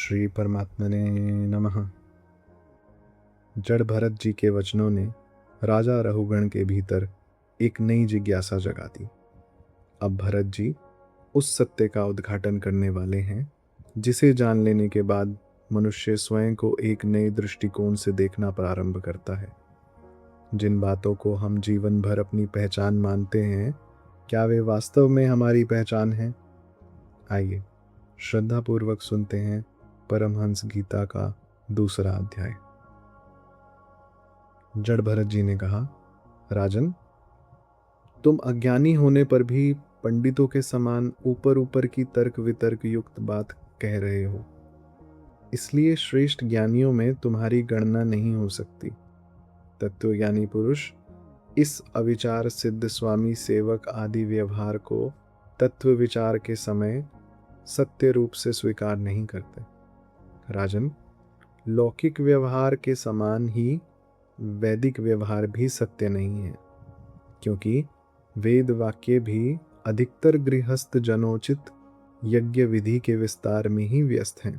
श्री परमात्मने नमः। जड़ भरत जी के वचनों ने राजा रहुगण के भीतर एक नई जिज्ञासा जगा दी। अब भरत जी उस सत्य का उद्घाटन करने वाले हैं जिसे जान लेने के बाद मनुष्य स्वयं को एक नए दृष्टिकोण से देखना प्रारंभ करता है। जिन बातों को हम जीवन भर अपनी पहचान मानते हैं, क्या वे वास्तव में हमारी पहचान है? आइए श्रद्धापूर्वक सुनते हैं परमहंस गीता का दूसरा अध्याय। जड़ भरत जी ने कहा, राजन, तुम अज्ञानी होने पर भी पंडितों के समान ऊपर ऊपर की तर्क वितर्क युक्त बात कह रहे हो, इसलिए श्रेष्ठ ज्ञानियों में तुम्हारी गणना नहीं हो सकती। तत्वज्ञानी पुरुष इस अविचार सिद्ध स्वामी सेवक आदि व्यवहार को तत्व विचार के समय सत्य रूप से स्वीकार नहीं करते। राजन, लौकिक व्यवहार के समान ही वैदिक व्यवहार भी सत्य नहीं है, क्योंकि वेद वाक्य भी अधिकतर गृहस्थ जनोचित यज्ञ विधि के विस्तार में ही व्यस्त हैं।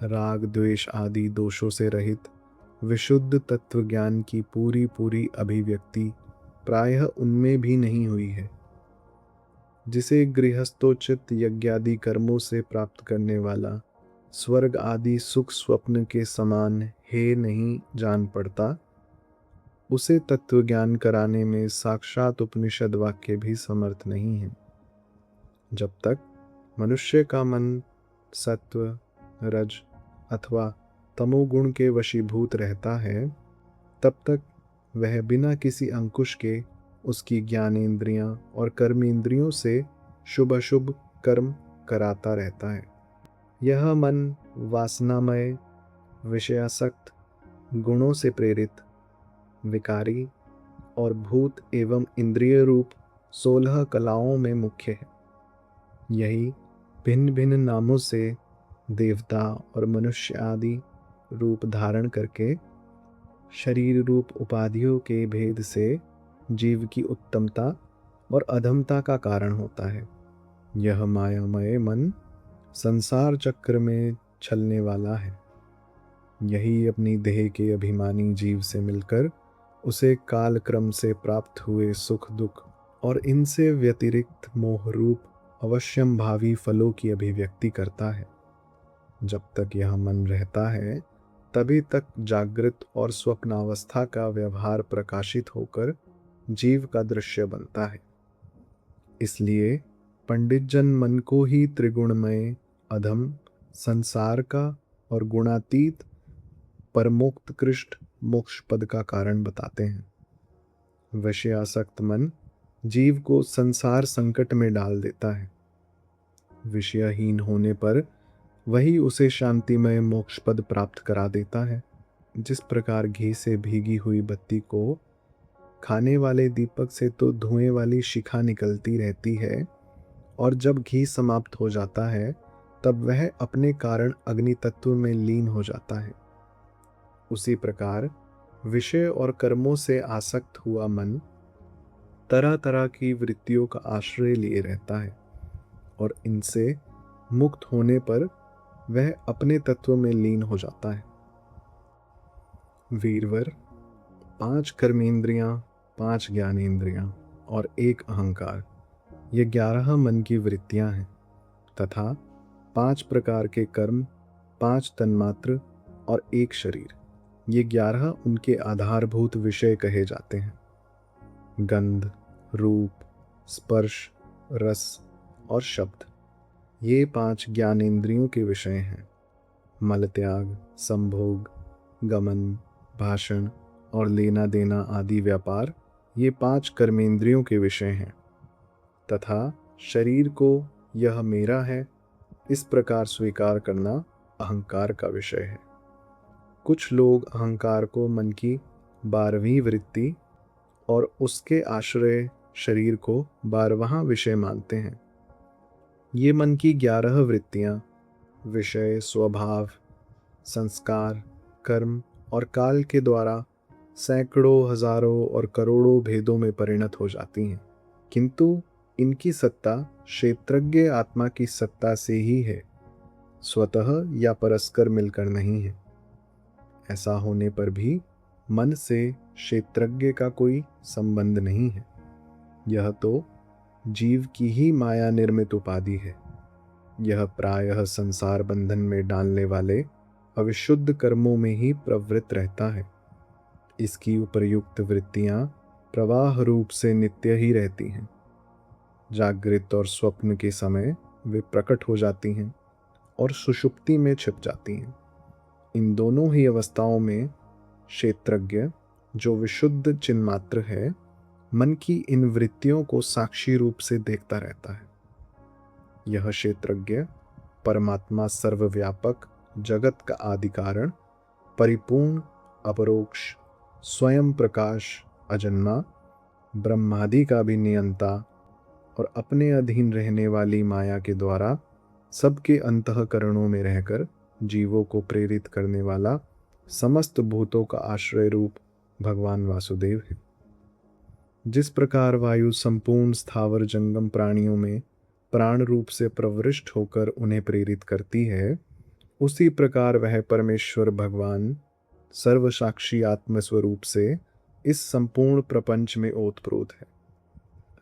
राग द्वेष आदि दोषों से रहित विशुद्ध तत्व ज्ञान की पूरी पूरी अभिव्यक्ति प्रायः उनमें भी नहीं हुई है। जिसे गृहस्थोचित यज्ञादि कर्मों से प्राप्त करने वाला स्वर्ग आदि सुख स्वप्न के समान हे नहीं जान पड़ता, उसे तत्व ज्ञान कराने में साक्षात उपनिषद वाक्य भी समर्थ नहीं है। जब तक मनुष्य का मन सत्व, रज अथवा तमोगुण के वशीभूत रहता है, तब तक वह बिना किसी अंकुश के उसकी ज्ञानेंद्रियां और कर्मेंद्रियों से शुभ अशुभ कर्म कराता रहता है। यह मन वासनामय, विषयासक्त, गुणों से प्रेरित, विकारी और भूत एवं इंद्रिय रूप 16 कलाओं में मुख्य है। यही भिन्न भिन्न नामों से देवता और मनुष्य आदि रूप धारण करके शरीर रूप उपाधियों के भेद से जीव की उत्तमता और अधमता का कारण होता है। यह मायामय मन संसार चक्र में छलने वाला है। यही अपनी देह के अभिमानी जीव से मिलकर उसे काल क्रम से प्राप्त हुए सुख दुख और इनसे व्यतिरिक्त मोह रूप अवश्यम भावी फलों की अभिव्यक्ति करता है। जब तक यह मन रहता है, तभी तक जागृत और स्वप्नावस्था का व्यवहार प्रकाशित होकर जीव का दृश्य बनता है। इसलिए पंडित जन मन को ही त्रिगुणमय, अधम, संसार का और गुणातीत परमोत्कृष्ट मोक्ष पद का कारण बताते हैं। विषयासक्त मन जीव को संसार संकट में डाल देता है। विषयहीन होने पर वही उसे शांतिमय मोक्ष पद प्राप्त करा देता है। जिस प्रकार घी से भीगी हुई बत्ती को खाने वाले दीपक से तो धुएं वाली शिखा निकलती रहती है, और जब घी समाप्त हो जाता है तब वह अपने कारण अग्नि तत्व में लीन हो जाता है। उसी प्रकार विषय और कर्मों से आसक्त हुआ मन तरह तरह की वृत्तियों का आश्रय लिए रहता है, और इनसे मुक्त होने पर वह अपने तत्व में लीन हो जाता है। वीरवर, 5 कर्मेंद्रियां, 5 ज्ञानेंद्रियां और 1 अहंकार, ये 11 मन की वृत्तियां हैं, तथा 5 प्रकार के कर्म, 5 तन्मात्र और 1 शरीर, ये 11 उनके आधारभूत विषय कहे जाते हैं। गंध, रूप, स्पर्श, रस और शब्द, ये 5 ज्ञानेंद्रियों के विषय हैं। मल त्याग, संभोग, गमन, भाषण और लेना देना आदि व्यापार, ये 5 कर्मेंद्रियों के विषय हैं, तथा शरीर को यह मेरा है इस प्रकार स्वीकार करना अहंकार का विषय है। कुछ लोग अहंकार को मन की 12वीं वृत्ति और उसके आश्रय शरीर को 12वां विषय मानते हैं। ये मन की 11 वृत्तियां विषय, स्वभाव, संस्कार, कर्म और काल के द्वारा सैकड़ों, हजारों और करोड़ों भेदों में परिणत हो जाती हैं, किंतु इनकी सत्ता क्षेत्रज्ञ आत्मा की सत्ता से ही है। स्वतः या परस्पर मिलकर नहीं है। ऐसा होने पर भी मन से क्षेत्रज्ञ का कोई संबंध नहीं है। यह तो जीव की ही माया निर्मित उपाधि है। यह प्रायः संसार बंधन में डालने वाले अविशुद्ध कर्मों में ही प्रवृत्त रहता है। इसकी उपर्युक्त वृत्तियां प्रवाह रूप से नित्य ही रहती हैं। जागृत और स्वप्न के समय वे प्रकट हो जाती हैं और सुषुप्ति में छिप जाती हैं। इन दोनों ही अवस्थाओं में क्षेत्रज्ञ, जो विशुद्ध चिन्मात्र है, मन की इन वृत्तियों को साक्षी रूप से देखता रहता है। यह क्षेत्रज्ञ परमात्मा सर्वव्यापक, जगत का आदि कारण, परिपूर्ण, अपरोक्ष, स्वयं प्रकाश, अजन्मा, ब्रह्मादि का भी नियंता और अपने अधीन रहने वाली माया के द्वारा सबके अंतःकरणों में रहकर जीवों को प्रेरित करने वाला समस्त भूतों का आश्रय रूप भगवान वासुदेव है। जिस प्रकार वायु संपूर्ण स्थावर जंगम प्राणियों में प्राण रूप से प्रवृष्ट होकर उन्हें प्रेरित करती है, उसी प्रकार वह परमेश्वर भगवान सर्वसाक्षी आत्मस्वरूप से इस संपूर्ण प्रपंच में ओतप्रोत है।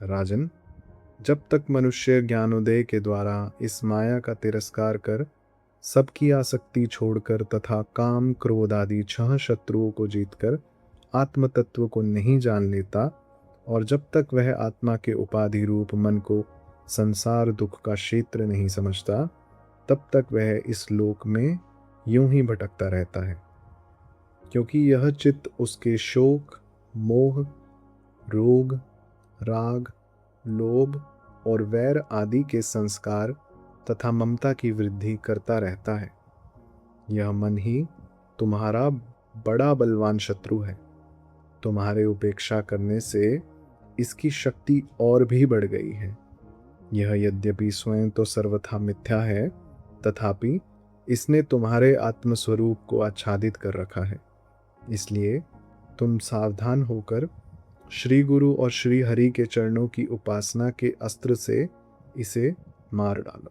राजन, जब तक मनुष्य ज्ञानोदय के द्वारा इस माया का तिरस्कार कर सबकी आसक्ति छोड़कर तथा काम क्रोध आदि 6 शत्रुओं को जीतकर आत्म तत्व को नहीं जान लेता, और जब तक वह आत्मा के उपाधि रूप मन को संसार दुख का क्षेत्र नहीं समझता, तब तक वह इस लोक में यूं ही भटकता रहता है। क्योंकि यह चित्त उसके शोक, मोह, रोग, राग, लोभ और वैर आदि के संस्कार तथा ममता की वृद्धि करता रहता है। यह मन ही तुम्हारा बड़ा बलवान शत्रु है। तुम्हारे उपेक्षा करने से इसकी शक्ति और भी बढ़ गई है। यह यद्यपि स्वयं तो सर्वथा मिथ्या है, तथापि इसने तुम्हारे आत्मस्वरूप को आच्छादित कर रखा है। इसलिए तुम सावधान होकर श्री गुरु और श्री हरि के चरणों की उपासना के अस्त्र से इसे मार डालो।